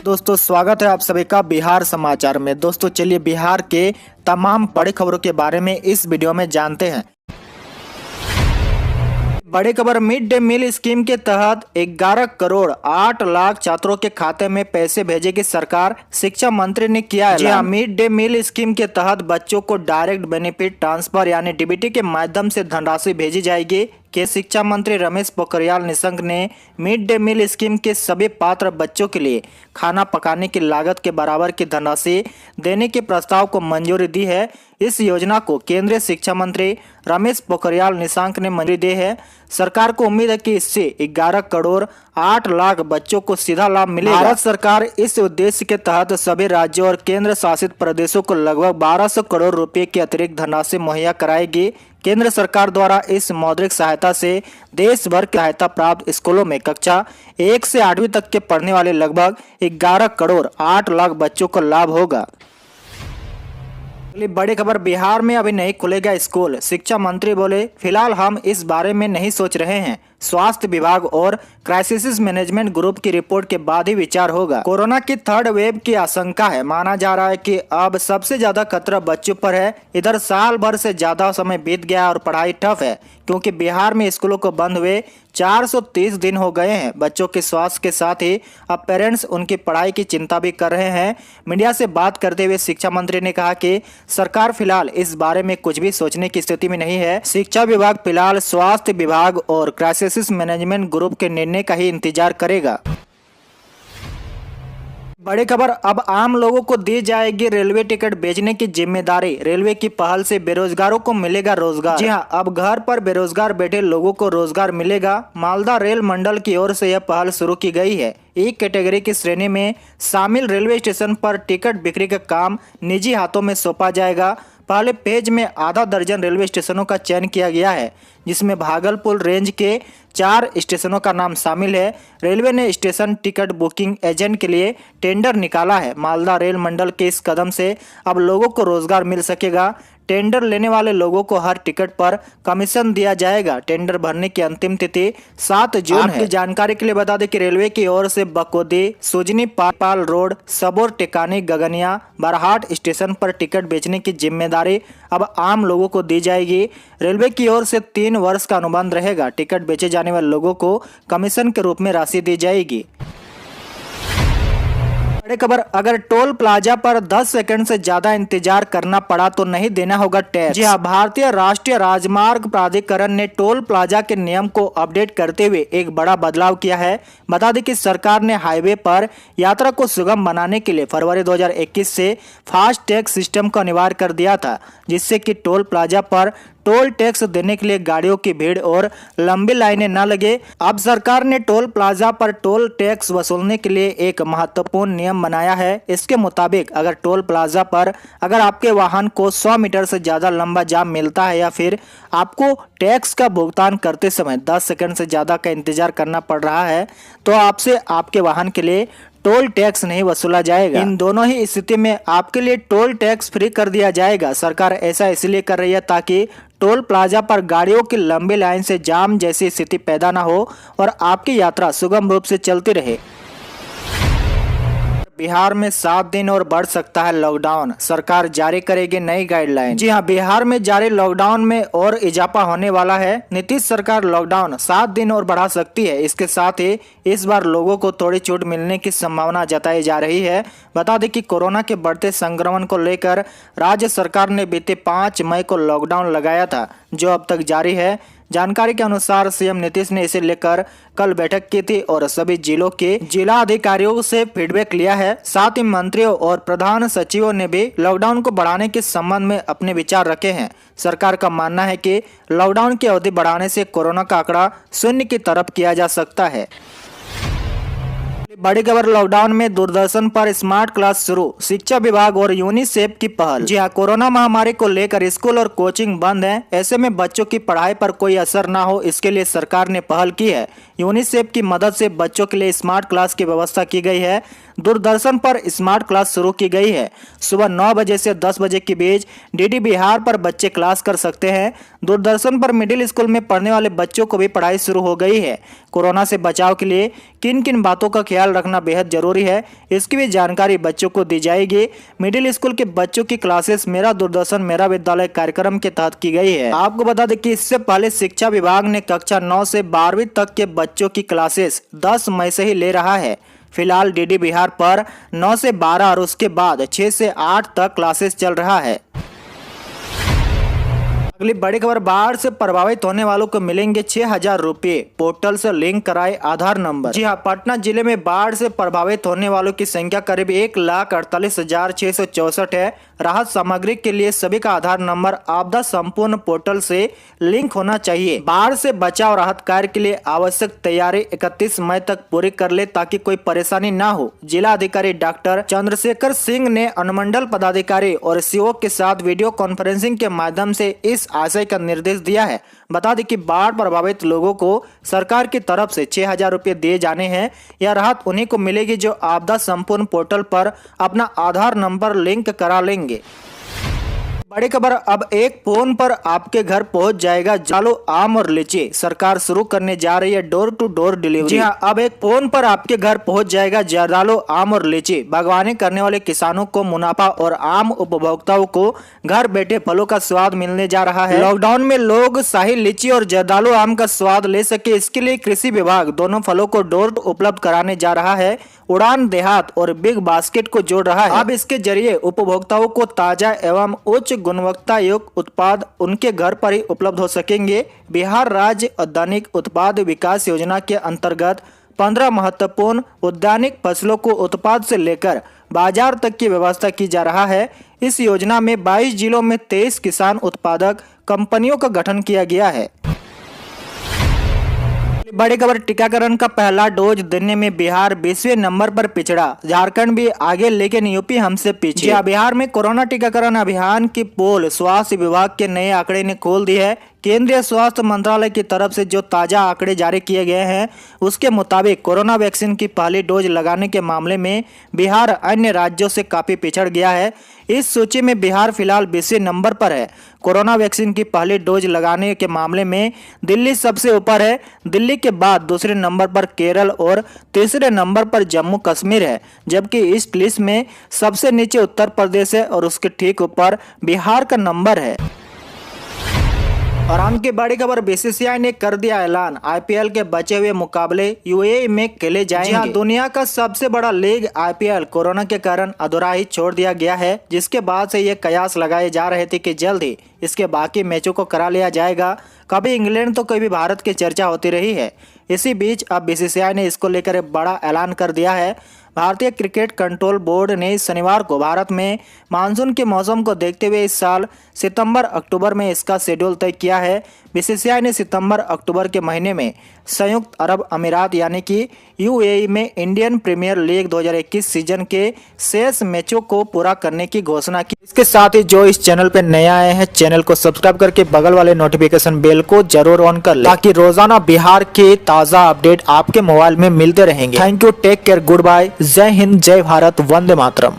दोस्तों स्वागत है आप सभी का बिहार समाचार में। दोस्तों चलिए बिहार के तमाम बड़ी खबरों के बारे में इस वीडियो में जानते हैं। बड़ी खबर, मिड डे मील स्कीम के तहत 11 करोड़ 8 लाख छात्रों के खाते में पैसे भेजेगी सरकार, शिक्षा मंत्री ने किया है। हाँ, मिड डे मील स्कीम के तहत बच्चों को डायरेक्ट बेनिफिट ट्रांसफर यानी डीबीटी के माध्यम से धनराशि भेजी जाएगी। के शिक्षा मंत्री रमेश पोखरियाल निशंक ने मिड डे मील स्कीम के सभी पात्र बच्चों के लिए खाना पकाने की लागत के बराबर की धनराशि देने के प्रस्ताव को मंजूरी दी है। इस योजना को केंद्रीय शिक्षा मंत्री रमेश पोखरियाल निशंक ने मंजूरी दी है। सरकार को उम्मीद है कि इससे 11 करोड़ 8 लाख बच्चों को सीधा लाभ मिलेगा। भारत सरकार इस उद्देश्य के तहत सभी राज्यों और केंद्र शासित प्रदेशों को लगभग 1200 करोड़ रुपए की अतिरिक्त धनराशि मुहैया कराएगी। केंद्र सरकार द्वारा इस मौद्रिक सहायता से देश भर की सहायता प्राप्त स्कूलों में कक्षा 1 से 8वीं तक के पढ़ने वाले लगभग 11 करोड़ 8 लाख बच्चों को लाभ होगा। बड़ी खबर, बिहार में अभी नहीं खुलेगा स्कूल, शिक्षा मंत्री बोले फिलहाल हम इस बारे में नहीं सोच रहे हैं। स्वास्थ्य विभाग और क्राइसिस मैनेजमेंट ग्रुप की रिपोर्ट के बाद ही विचार होगा। कोरोना की थर्ड वेव की आशंका है। माना जा रहा है कि अब सबसे ज्यादा खतरा बच्चों पर है। इधर साल भर से ज्यादा समय बीत गया और पढ़ाई ठप है क्योंकि बिहार में स्कूलों को बंद हुए 430 दिन हो गए हैं। बच्चों के स्वास्थ्य के साथ ही अब पेरेंट्स उनकी पढ़ाई की चिंता भी कर रहे हैं। मीडिया से बात करते हुए शिक्षा मंत्री ने कहा कि सरकार फिलहाल इस बारे में कुछ भी सोचने की स्थिति में नहीं है। शिक्षा विभाग फिलहाल स्वास्थ्य विभाग और क्राइसिस मैनेजमेंट ग्रुप के निर्णय का ही इंतजार करेगा। बड़ी खबर, अब आम लोगों को दी जाएगी रेलवे टिकट बेचने की जिम्मेदारी। रेलवे की पहल से बेरोजगारों को मिलेगा रोजगार। जी हां, अब घर पर बेरोजगार बैठे लोगों को रोजगार मिलेगा। मालदा रेल मंडल की ओर से यह पहल शुरू की गई है। एक कैटेगरी की श्रेणी में शामिल रेलवे स्टेशन पर टिकट बिक्री का काम निजी हाथों में सौंपा जाएगा। पहले पेज में आधा दर्जन रेलवे स्टेशनों का चयन किया गया है जिसमें भागलपुर रेंज के 4 स्टेशनों का नाम शामिल है। रेलवे ने स्टेशन टिकट बुकिंग एजेंट के लिए टेंडर निकाला है। मालदा रेल मंडल के इस कदम से अब लोगों को रोजगार मिल सकेगा। टेंडर लेने वाले लोगों को हर टिकट पर कमीशन दिया जाएगा। टेंडर भरने की अंतिम तिथि 7 जून है। जानकारी के लिए बता दें कि रेलवे की ओर से बकोदी, सुजनी पाल रोड, सबोर, टेकानी, गगनिया, बरहाट स्टेशन पर टिकट बेचने की जिम्मेदारी अब आम लोगों को दी जाएगी। रेलवे की ओर से 3 वर्ष का अनुबंध रहेगा। टिकट बेचे जाने वाले लोगों को कमीशन के रूप में राशि दी जाएगी। बड़ी खबर, अगर टोल प्लाजा पर 10 सेकंड से ज्यादा इंतजार करना पड़ा तो नहीं देना होगा टैक्स। जी हां, भारतीय राष्ट्रीय राजमार्ग प्राधिकरण ने टोल प्लाजा के नियम को अपडेट करते हुए एक बड़ा बदलाव किया है। बता दें कि सरकार ने हाईवे पर यात्रा को सुगम बनाने के लिए फरवरी 2021 से फास्ट टैग सिस्टम को अनिवार्य कर दिया था, जिससे कि टोल प्लाजा पर टोल टैक्स देने के लिए गाड़ियों की भीड़ और लंबी लाइनें न लगे। अब सरकार ने टोल प्लाजा पर टोल टैक्स वसूलने के लिए एक महत्वपूर्ण नियम बनाया है। इसके मुताबिक अगर टोल प्लाजा पर अगर आपके वाहन को 100 मीटर से ज्यादा लंबा जाम मिलता है या फिर आपको टैक्स का भुगतान करते समय 10 सेकंड से ज्यादा का इंतजार करना पड़ रहा है तो आपसे आपके वाहन के लिए टोल टैक्स नहीं वसूला जाएगा। इन दोनों ही स्थिति में आपके लिए टोल टैक्स फ्री कर दिया जाएगा। सरकार ऐसा इसलिए कर रही है ताकि टोल प्लाजा पर गाड़ियों की लंबी लाइन से जाम जैसी स्थिति पैदा न हो और आपकी यात्रा सुगम रूप से चलती रहे। बिहार में 7 दिन और बढ़ सकता है लॉकडाउन, सरकार जारी करेगी नई गाइडलाइन। जी हां, बिहार में जारी लॉकडाउन में और इजाफा होने वाला है। नीतीश सरकार लॉकडाउन 7 दिन और बढ़ा सकती है। इसके साथ ही इस बार लोगों को थोड़ी छूट मिलने की संभावना जताई जा रही है। बता दें कि कोरोना के बढ़ते संक्रमण को लेकर राज्य सरकार ने बीते 5 मई को लॉकडाउन लगाया था, जो अब तक जारी है। जानकारी के अनुसार सीएम नीतीश ने इसे लेकर कल बैठक की थी और सभी जिलों के जिला अधिकारियों से फीडबैक लिया है। साथ ही मंत्रियों और प्रधान सचिवों ने भी लॉकडाउन को बढ़ाने के संबंध में अपने विचार रखे हैं। सरकार का मानना है कि लॉकडाउन की अवधि बढ़ाने से कोरोना का आंकड़ा 0 की तरफ किया जा सकता है। बड़ी खबर, लॉकडाउन में दूरदर्शन पर स्मार्ट क्लास शुरू, शिक्षा विभाग और यूनिसेफ की पहल। जी हां, कोरोना महामारी को लेकर स्कूल और कोचिंग बंद हैं। ऐसे में बच्चों की पढ़ाई पर कोई असर ना हो, इसके लिए सरकार ने पहल की है। यूनिसेफ की मदद से बच्चों के लिए स्मार्ट क्लास की व्यवस्था की गई है। दूरदर्शन पर स्मार्ट क्लास शुरू की गई है। सुबह 9 बजे से 10 बजे के बीच डीडी बिहार पर बच्चे क्लास कर सकते हैं। दूरदर्शन पर मिडिल स्कूल में पढ़ने वाले बच्चों को भी पढ़ाई शुरू हो गई है। कोरोना से बचाव के लिए किन किन बातों का ख्याल रखना बेहद जरूरी है, इसकी भी जानकारी बच्चों को दी जाएगी। मिडिल स्कूल के बच्चों की क्लासेस मेरा दूरदर्शन मेरा विद्यालय कार्यक्रम के तहत की गई है। आपको बता दें कि इससे पहले शिक्षा विभाग ने कक्षा 9 से 12वीं तक के बच्चों की क्लासेस 10 मई से ही ले रहा है। फिलहाल डीडी बिहार पर 9 से 12 और उसके बाद 6 से 8 तक क्लासेस चल रहा है। अगली बड़ी खबर, बाढ़ से प्रभावित होने वालों को मिलेंगे 6,000 रुपये, पोर्टल से लिंक कराए आधार नंबर। जी हां, पटना जिले में बाढ़ से प्रभावित होने वालों की संख्या करीब 1,48,664 है। राहत सामग्री के लिए सभी का आधार नंबर आपदा संपूर्ण पोर्टल से लिंक होना चाहिए। बाढ़ से बचाव राहत कार्य के लिए आवश्यक तैयारी 31 मई तक पूरी कर ले ताकि कोई परेशानी न हो। जिला अधिकारी डॉक्टर चंद्रशेखर सिंह ने अनुमंडल पदाधिकारी और सीओ के साथ वीडियो कॉन्फ्रेंसिंग के माध्यम से इस आशय का निर्देश दिया है। बता दें कि बाढ़ प्रभावित लोगों को सरकार की तरफ से 6,000 रुपये दिए जाने हैं। यह राहत उन्हीं को मिलेगी जो आपदा संपूर्ण पोर्टल पर अपना आधार नंबर लिंक करा लेंगे। बड़ी खबर, अब एक फोन पर आपके घर पहुंच जाएगा जर्दालू, आम और लीची। सरकार शुरू करने जा रही है डोर टू डोर डिलीवरी। जी हां, अब एक फोन पर आपके घर पहुंच जाएगा जर्दालू, आम और लीची। बागवानी करने वाले किसानों को मुनाफा और आम उपभोक्ताओं को घर बैठे फलों का स्वाद मिलने जा रहा है। लॉकडाउन में लोग शाही लीची और जर्दालू आम का स्वाद ले सके, इसके लिए कृषि विभाग दोनों फलों को डोर उपलब्ध कराने जा रहा है। उड़ान देहात और बिग बास्केट को जोड़ रहा है। अब इसके जरिए उपभोक्ताओं को ताजा एवं उच्च गुणवत्ता युक्त उत्पाद उनके घर पर ही उपलब्ध हो सकेंगे। बिहार राज्य औद्यानिक उत्पाद विकास योजना के अंतर्गत 15 महत्वपूर्ण उद्यानिक फसलों को उत्पाद से लेकर बाजार तक की व्यवस्था की जा रहा है। इस योजना में 22 जिलों में 23 किसान उत्पादक कंपनियों का गठन किया गया है। बड़ी खबर, टीकाकरण का पहला डोज देने में बिहार 20वें नंबर पर पिछड़ा। झारखंड भी आगे लेकिन यूपी हमसे पीछे। बिहार में कोरोना टीकाकरण अभियान की पोल स्वास्थ्य विभाग के नए आंकड़े ने खोल दी है। केंद्रीय स्वास्थ्य मंत्रालय की तरफ से जो ताजा आंकड़े जारी किए गए हैं उसके मुताबिक कोरोना वैक्सीन की पहली डोज लगाने के मामले में बिहार अन्य राज्यों से काफी पिछड़ गया है। इस सूची में बिहार फिलहाल 20वें नंबर पर है। कोरोना वैक्सीन की पहली डोज लगाने के मामले में दिल्ली सबसे ऊपर है। दिल्ली के बाद दूसरे नंबर पर केरल और तीसरे नंबर पर जम्मू कश्मीर है, जबकि इस लिस्ट में सबसे नीचे उत्तर प्रदेश है और उसके ठीक ऊपर बिहार का नंबर है। और हम की बड़ी खबर, बीसीसीआई ने कर दिया ऐलान, आईपीएल के बचे हुए मुकाबले यूएई में खेले जाएंगे। दुनिया का सबसे बड़ा लीग आईपीएल कोरोना के कारण अधूरा ही छोड़ दिया गया है, जिसके बाद से ये कयास लगाए जा रहे थे कि जल्द ही इसके बाकी मैचों को करा लिया जाएगा। कभी इंग्लैंड तो कभी भारत की चर्चा होती रही है। इसी बीच अब बीसीसीआई ने इसको लेकर एक बड़ा ऐलान कर दिया है। भारतीय क्रिकेट कंट्रोल बोर्ड ने शनिवार को भारत में मानसून के मौसम को देखते हुए इस साल सितंबर अक्टूबर में इसका शेड्यूल तय किया है। बीसीसीआई ने सितंबर अक्टूबर के महीने में संयुक्त अरब अमीरात यानी कि यूएई में इंडियन प्रीमियर लीग 2021 सीजन के शेष मैचों को पूरा करने की घोषणा की। इसके साथ ही जो इस चैनल पे नए आए हैं, चैनल को सब्सक्राइब करके बगल वाले नोटिफिकेशन बेल को जरूर ऑन कर लें ताकि रोजाना बिहार के ताजा अपडेट आपके मोबाइल में मिलते रहेंगे। Thank you, take care, good bye, जय हिंद, जय भारत, वंदे मातरम।